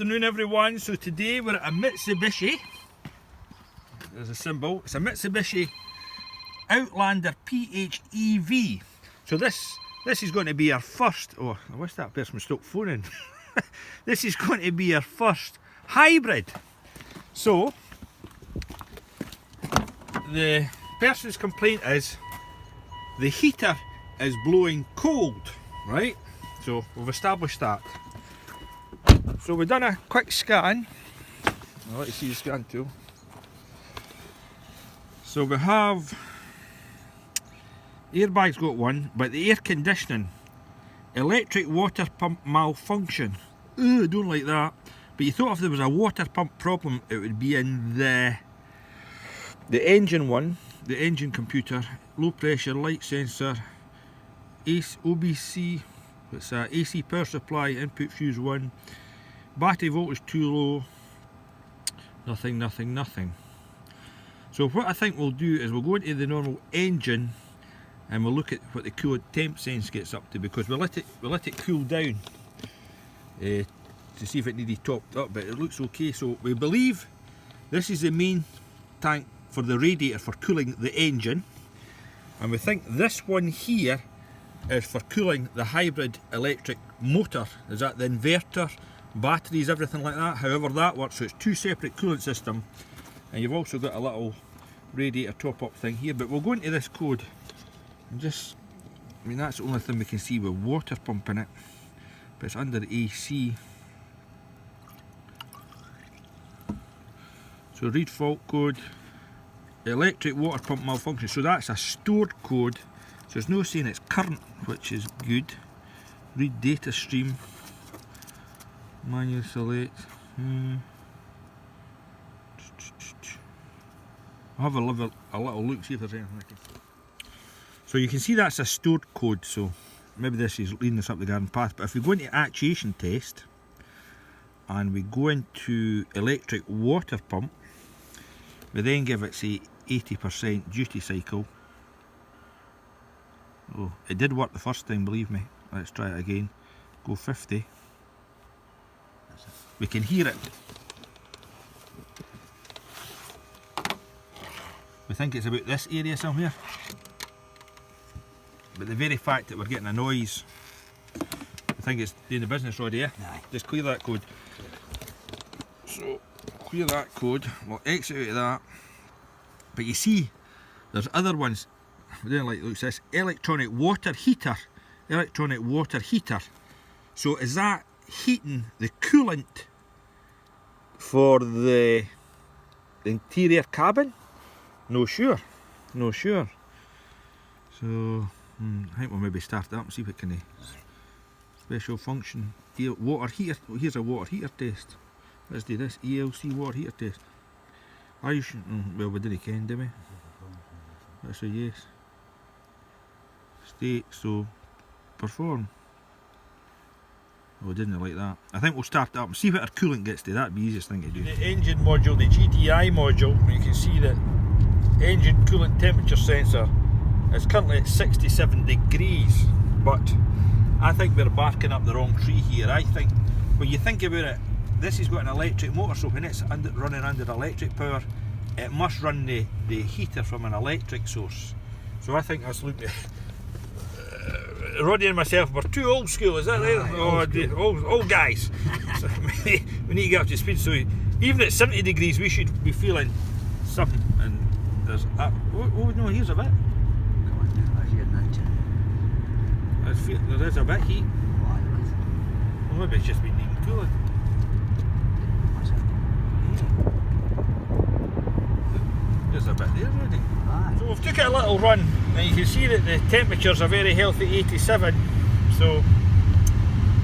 afternoon everyone. So today we're at a Mitsubishi. There's a symbol. It's a Mitsubishi Outlander PHEV. So this is going to be our first, oh I wish that person would stop phoning. This is going to be our first hybrid. So the person's complaint is the heater is blowing cold, right? So we've established that. So we've done a quick scan. I'll let you see the scan tool. So we have airbags got one, but the air conditioning, electric water pump malfunction. Ooh, I don't like that. But you thought if there was a water pump problem, it would be in the engine one, the engine computer, low pressure, light sensor, OBC, it's a AC power supply, input fuse 1, battery voltage too low, nothing. So what I think we'll do is we'll go into the normal engine and we'll look at what the coolant temp sense gets up to, because we'll let it cool down to see if it needed topped up, but it looks okay. So we believe this is the main tank for the radiator for cooling the engine, and we think this one here is for cooling the hybrid electric motor. Is that the inverter, batteries, everything like that, however that works. So it's two separate coolant systems, and you've also got a little radiator top up thing here. But we'll go into this code and just, I mean that's the only thing we can see with water pump in it, but it's under AC. So read fault code, electric water pump malfunction, so that's a stored code, so it's no saying it's current, which is good. Read data stream, manual select. I'll have a little look, see if there's anything I can. So you can see that's a stored code, so maybe this is leading us up the garden path. But if we go into actuation test and we go into electric water pump, we then give it, say, 80% duty cycle. Oh, it did work the first time, believe me. Let's try it again. Go 50. We can hear it. We think it's about this area somewhere. But the very fact that we're getting a noise, I think it's doing the business already, yeah? Aye. Just clear that code. So, clear that code, we'll exit out of that. But you see, there's other ones. I don't like looks this. Electronic water heater. So is that heating the coolant for the interior cabin? No sure. So I think we'll maybe start that and see what can special function water heater. Here's a water heater test. Let's do this ELC water heater test. Are you sure? Well, we didn't can, do we? That's a yes. State, so perform. Oh, we didn't like that. I think we'll start it up and see what our coolant gets to. That'd be the easiest thing to do. The engine module, the GTI module, you can see that engine coolant temperature sensor is currently at 67 degrees, but I think we're barking up the wrong tree here. I think when you think about it, this has got an electric motor, so when it's running under electric power, it must run the heater from an electric source. So I think that's looking Roddy and myself, we're too old school, is that right? Old guys. So we need to get up to speed, so even at 70 degrees we should be feeling something. And there's oh no, here's a bit. Come on now, that's your night. There is a bit heat. Well, maybe it's just been needing cooling. There's a bit there already. So we've took it a little run, and you can see that the temperatures are very healthy, 87. So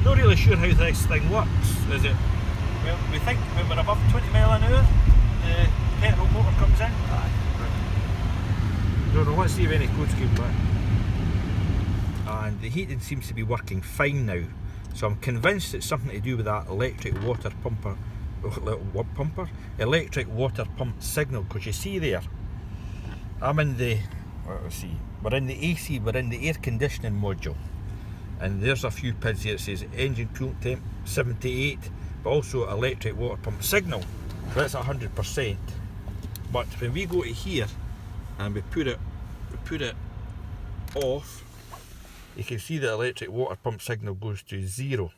not really sure how this thing works, is it? Well, we think when we're above 20 mile an hour, the petrol motor comes in. Don't know, let's see if any codes came back. And the heating seems to be working fine now. So I'm convinced it's something to do with that electric water water pump signal, because you see there, I'm in the, let's see, we're in the AC, we're in the air conditioning module, and there's a few pins here. It says engine coolant temp 78, but also electric water pump signal. So that's 100%. But when we go to here and we put it off, you can see the electric water pump signal goes to 0.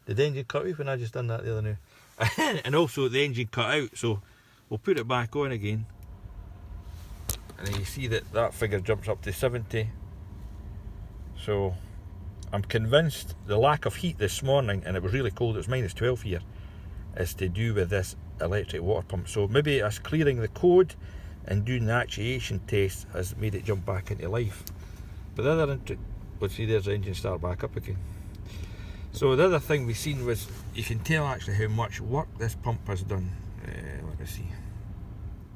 Did the engine cut off when I just done that the other now? And also the engine cut out, so we'll put it back on again. And then you see that figure jumps up to 70. So I'm convinced the lack of heat this morning, and it was really cold, it was -12 here, is to do with this electric water pump. So maybe us clearing the code and doing the actuation test has made it jump back into life. But the other, let's see, there's the engine start back up again. So the other thing we seen was, you can tell actually how much work this pump has done. Let me see.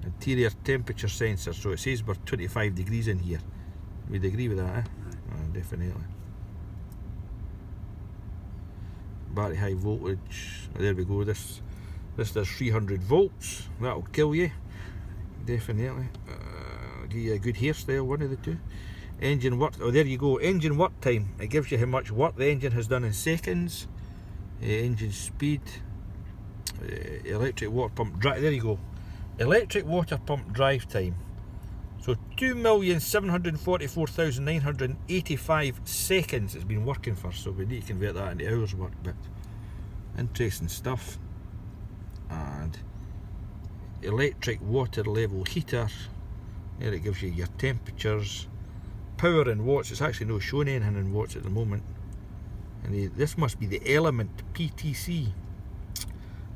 Interior temperature sensor, so it says we're 25 degrees in here. We'd agree with that, eh? Definitely. Battery high voltage, there we go, this does 300 volts, that'll kill you, definitely. Give you a good hairstyle, one of the two. Engine work, oh there you go, engine work time, it gives you how much work the engine has done in seconds. Engine speed, electric water pump drive, there you go, electric water pump drive time. So 2,744,985 seconds it's been working for, so we need to convert that into hours work, but interesting stuff. And electric water level heater, there it gives you your temperatures, power in watts, it's actually not showing anything in watts at the moment. And this must be the element PTC.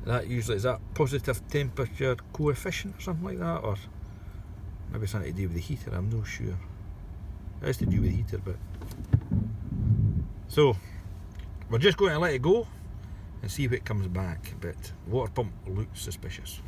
That usually is that positive temperature coefficient or something like that, or maybe something to do with the heater, I'm not sure. It has to do with the heater, but... So, we're just going to let it go and see if it comes back, but water pump looks suspicious.